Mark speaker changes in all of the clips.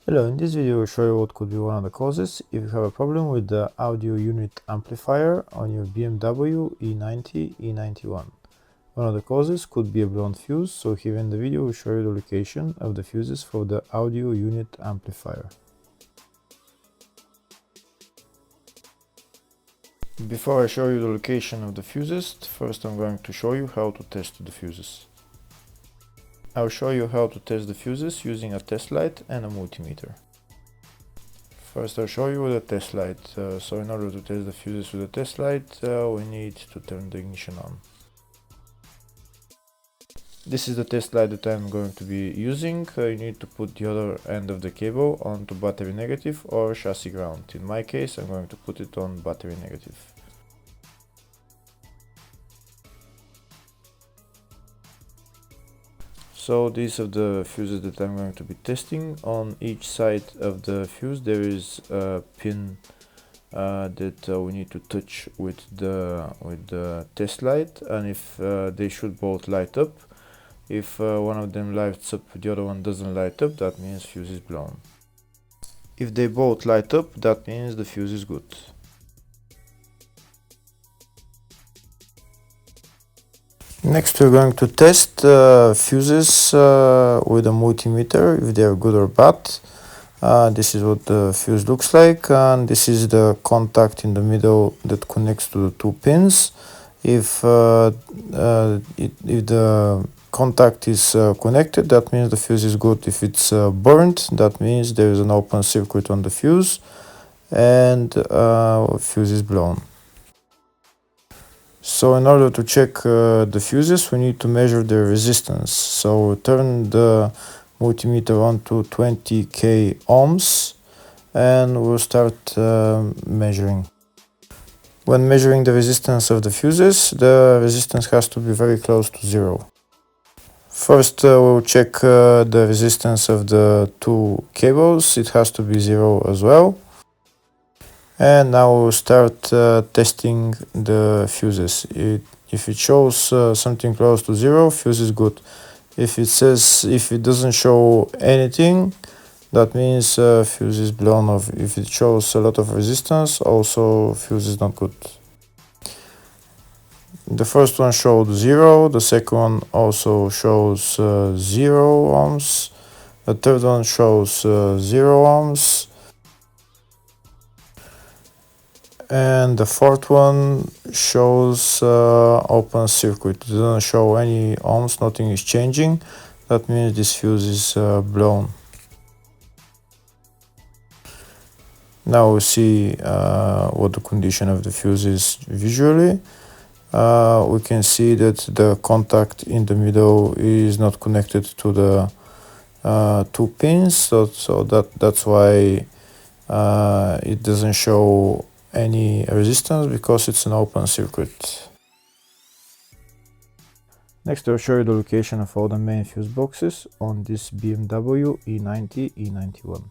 Speaker 1: Hello, in this video I will show you what could be one of the causes if you have a problem with the audio unit amplifier on your BMW E90 E91. One of the causes could be a blown fuse, so here in the video we will show you the location of the fuses for the audio unit amplifier. Before I show you the location of the fuses, first I'm going to show you how to test the fuses. I'll show you how to test the fuses using a test light and a multimeter. First I'll show you with a test light. So in order to test the fuses with a test light, we need to turn the ignition on. This is the test light that I'm going to be using. You need to put the other end of the cable onto battery negative or chassis ground. In my case I'm going to put it on battery negative. So these are the fuses that I'm going to be testing. On each side of the fuse there is a pin that we need to touch with the test light, and if they should both light up. If one of them lights up, the other one doesn't light up, that means fuse is blown. If they both light up, that means the fuse is good. Next we're going to test fuses with a multimeter, if they are good or bad. This is what the fuse looks like, and this is the contact in the middle that connects to the two pins. If the contact is connected, that means the fuse is good. If it's burnt, that means there is an open circuit on the fuse and fuse is blown. So in order to check the fuses, we need to measure the resistance. So turn the multimeter on to 20k ohms and we'll start measuring. When measuring the resistance of the fuses, the resistance has to be very close to zero. First we'll check the resistance of the two cables. It has to be zero as well. And now we'll start testing the fuses. If it shows something close to zero, fuse is good. If it doesn't show anything, that means fuse is blown off. If it shows a lot of resistance, also fuse is not good. The first one showed 0, the second one also shows 0 ohms, the third one shows 0 ohms, and the fourth one shows open circuit. It doesn't show any ohms, nothing is changing. That means this fuse is blown. Now we see what the condition of the fuse is visually. We can see that the contact in the middle is not connected to the two pins, so that's why it doesn't show any resistance, because it's an open circuit. Next I'll show you the location of all the main fuse boxes on this BMW E90 E91.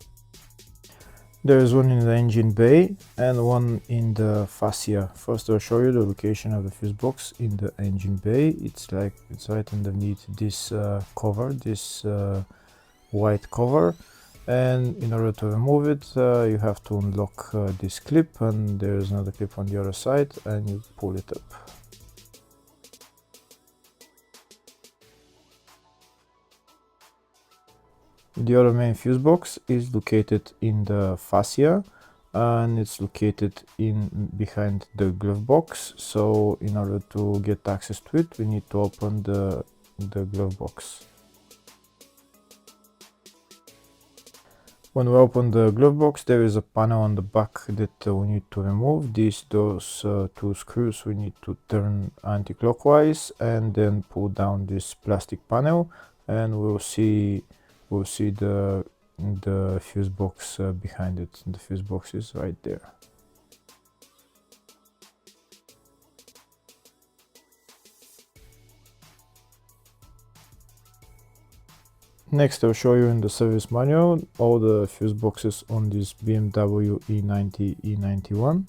Speaker 1: There is one in the engine bay and one in the fascia. First I'll show you the location of the fuse box in the engine bay. It's right underneath this cover, this white cover, and in order to remove it you have to unlock this clip, and there is another clip on the other side, and you pull it up. The other main fuse box is located in the fascia, and it's located behind the glove box. So in order to get access to it, we need to open the glove box. When we open the glove box, there is a panel on the back that we need to remove. Those two screws we need to turn anti-clockwise and then pull down this plastic panel, and we'll see the fuse box behind it. The fuse box is right there. Next I'll show you in the service manual all the fuse boxes on this BMW E90 E91.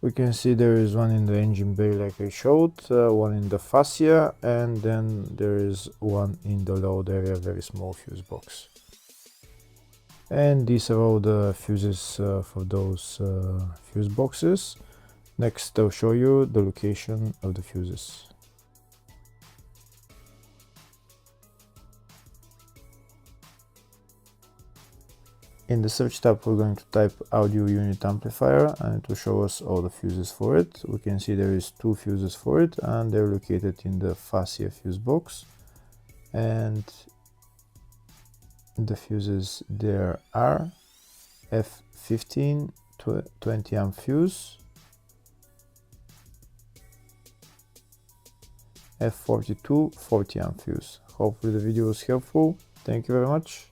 Speaker 1: We can see there is one in the engine bay like I showed, one in the fascia, and then there is one in the load area, very small fuse box. And these are all the fuses for those fuse boxes. Next, I'll show you the location of the fuses. In the search tab, we're going to type audio unit amplifier, and it will show us all the fuses for it. We can see there is 2 fuses for it, and they're located in the fascia fuse box. And the fuses there are F15 20 amp fuse, F42 40 amp fuse. Hopefully the video was helpful. Thank you very much.